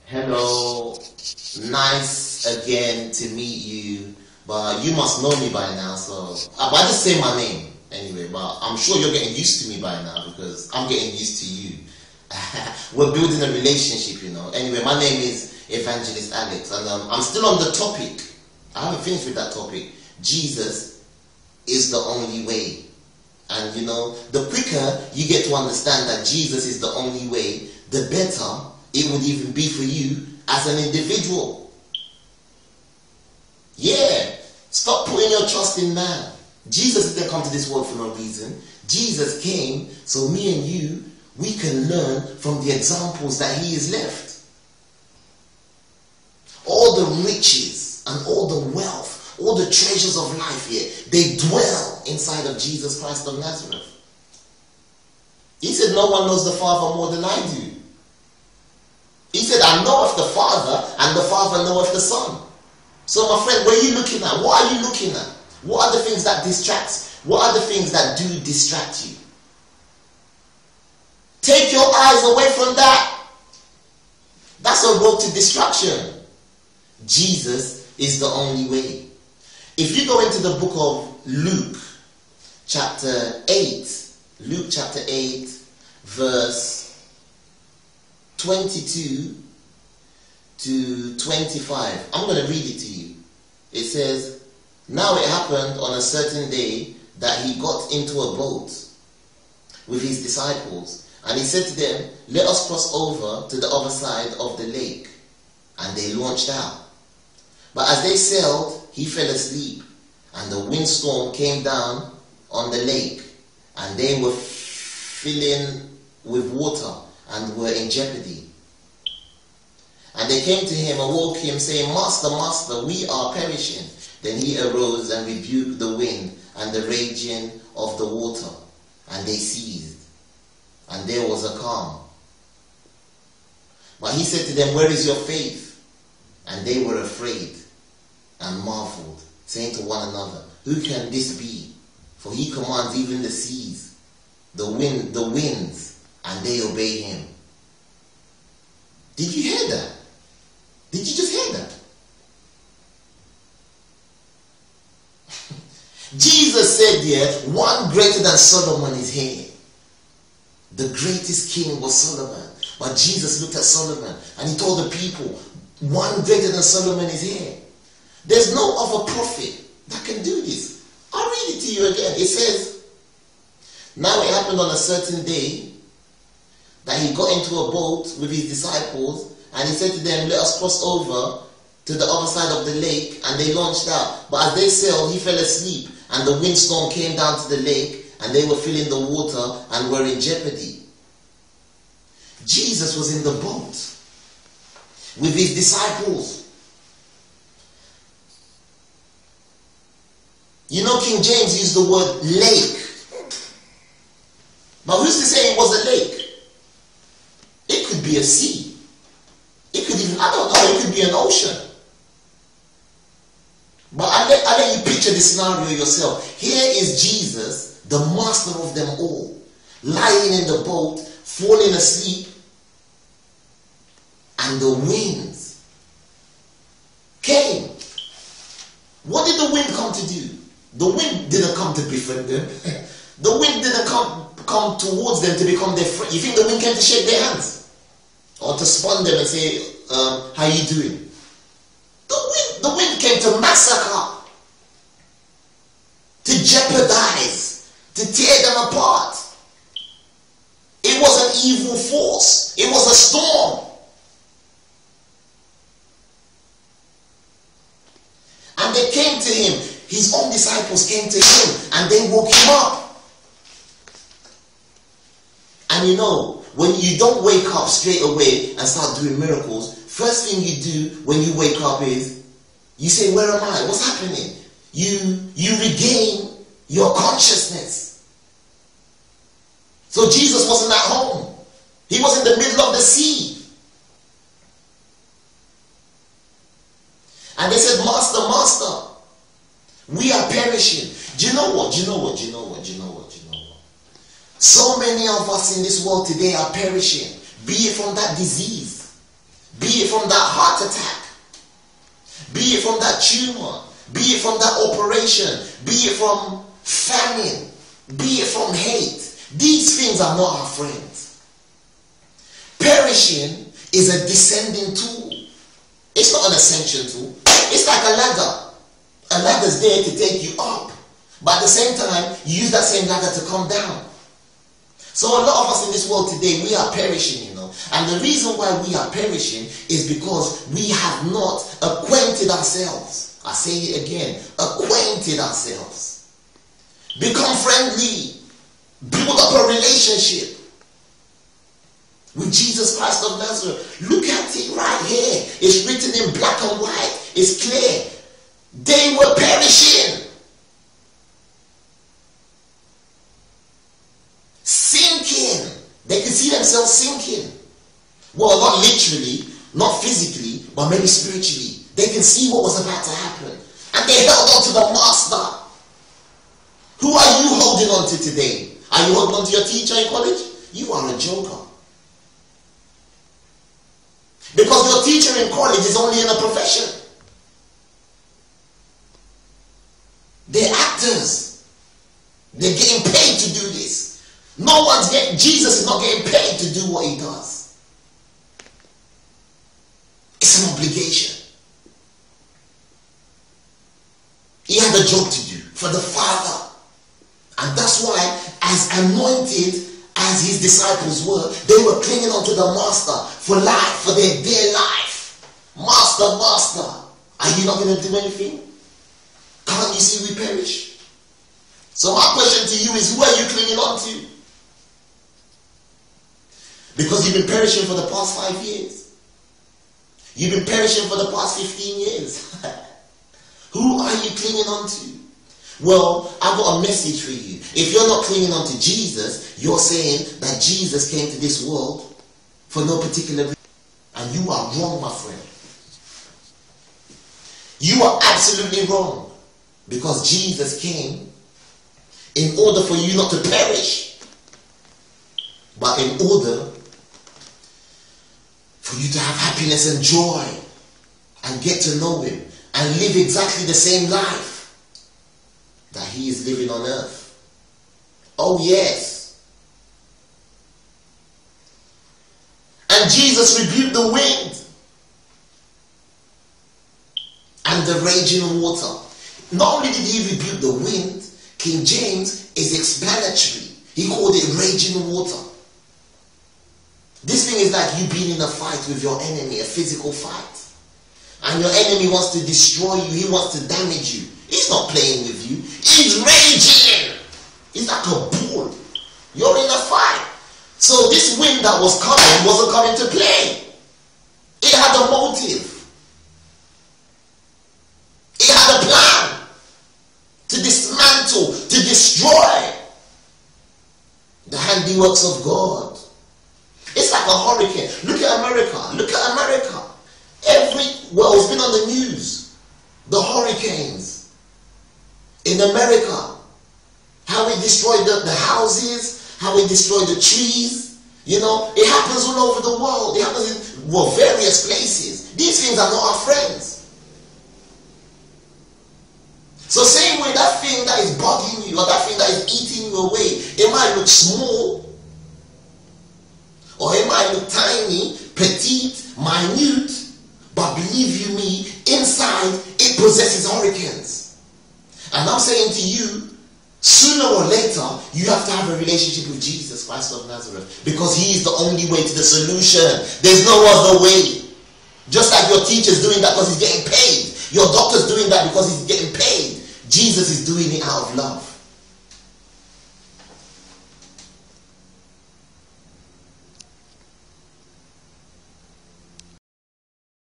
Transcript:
Hello, nice again to meet you, but you must know me by now, so but I just say my name anyway, but I'm sure you're getting used to me by now because I'm getting used to you. We're building a relationship, you know. Anyway, my name is Evangelist Alex, and I'm still on the topic. I haven't finished with that topic. Jesus is the only way. And you know, the quicker you get to understand that Jesus is the only way, the better it would even be for you as an individual. Yeah, stop putting your trust in man. Jesus didn't come to this world for no reason. Jesus came so me and you, we can learn from the examples that he has left. All the riches and all the wealth, all the treasures of life here, they dwell inside of Jesus Christ of Nazareth. He said, no one knows the Father more than I do. He said, I knoweth the Father, and the Father knoweth the Son. So my friend, where are you looking at? What are you looking at? What are the things that distract? What are the things that do distract you? Take your eyes away from that. That's a road to distraction. Jesus is the only way. If you go into the book of Luke, chapter 8, Luke chapter 8, verse 22 to 25. I'm going to read it to you. It says, now it happened on a certain day that he got into a boat with his disciples, and he said to them, let us cross over to the other side of the lake. And they launched out. But as they sailed, he fell asleep, and the windstorm came down on the lake, and they were filling with water and were in jeopardy. And they came to him and woke him, saying, Master, Master, we are perishing. Then he arose and rebuked the wind and the raging of the water, and they ceased, and there was a calm. But he said to them, where is your faith? And they were afraid and marveled, saying to one another, who can this be? For he commands even the seas, the winds, and they obey him. Did you hear that? Did you just hear that? Jesus said here, one greater than Solomon is here. The greatest king was Solomon. But Jesus looked at Solomon and he told the people, one greater than Solomon is here. There's no other prophet that can do this. I'll read it to you again. It says, now it happened on a certain day that he got into a boat with his disciples, and he said to them, let us cross over to the other side of the lake, and they launched out. But as they sailed, he fell asleep, and the windstorm came down to the lake, and they were filling the water and were in jeopardy. Jesus was in the boat with his disciples. You know, King James used the word lake. But who's to say it was a lake? It could be a sea. It could even, I don't know, it could be an ocean. But I'll let you picture the scenario yourself. Here is Jesus, the master of them all, lying in the boat, falling asleep, and the winds came. What did the wind come to do? The wind didn't come to befriend them. The wind didn't come towards them to become their friend. You think the wind came to shake their hands? Or to spun them and say, how you doing? The wind came to massacre, to jeopardize, to tear them apart. It was an evil force. It was a storm. And they came to him. His own disciples came to him and they woke him up. And you know, when you don't wake up straight away and start doing miracles, first thing you do when you wake up is, you say, where am I? What's happening? You regain your consciousness. So Jesus wasn't at home. He was in the middle of the sea. And they said, Master, Master, we are perishing. Do you know what? So many of us in this world today are perishing. Be it from that disease. Be it from that heart attack, be it from that tumor, be it from that operation, be it from famine, be it from hate. These things are not our friends. Perishing is a descending tool. It's not an ascension tool. It's like a ladder. A ladder is there to take you up, but at the same time, you use that same ladder to come down. So a lot of us in this world today, we are perishing, you know. And the reason why we are perishing is because we have not acquainted ourselves. I say it again, acquainted ourselves. Become friendly. Build up a relationship with Jesus Christ of Nazareth. Look at it right here. It's written in black and white. It's clear. They were perishing. Sinking. They could see themselves sinking. Well, not literally, not physically, but maybe spiritually. They can see what was about to happen. And they held on to the master. Who are you holding on to today? Are you holding on to your teacher in college? You are a joker. Because your teacher in college is only in a profession. They're actors. They're getting paid to do this. Jesus is not getting paid to do what he does. It's an obligation. He had a job to do for the Father. And that's why, as anointed as his disciples were, they were clinging on to the Master for life, for their dear life. Master, Master, are you not going to do anything? Can't you see we perish? So my question to you is, who are you clinging on to? Because you've been perishing for the past 5 years. You've been perishing for the past 15 years. Who are you clinging on to? Well, I've got a message for you. If you're not clinging on to Jesus, you're saying that Jesus came to this world for no particular reason. And you are wrong, my friend. You are absolutely wrong. Because Jesus came in order for you not to perish, but in order for you to have happiness and joy and get to know him and live exactly the same life that he is living on earth. Oh yes. And Jesus rebuked the wind and the raging water. Not only did he rebuke the wind, King James is explanatory. He called it raging water. This thing is like you being in a fight with your enemy, a physical fight. And your enemy wants to destroy you. He wants to damage you. He's not playing with you. He's raging. He's like a bull. You're in a fight. So this wind that was coming wasn't coming to play. It had a motive. It had a plan to dismantle, to destroy the handiworks of God. It's like a hurricane. Look at America. Look at America. It's been on the news. The hurricanes in America. How it destroyed the houses. How it destroyed the trees. You know, it happens all over the world. It happens in various places. These things are not our friends. So same way, that thing that is bugging you, or that thing that is eating you away, it might look small, or it might look tiny, petite, minute, but believe you me, inside it possesses hurricanes. And I'm saying to you, sooner or later, you have to have a relationship with Jesus Christ of Nazareth, because he is the only way to the solution. There's no other way. Just like your teacher's doing that because he's getting paid. Your doctor's doing that because he's getting paid. Jesus is doing it out of love.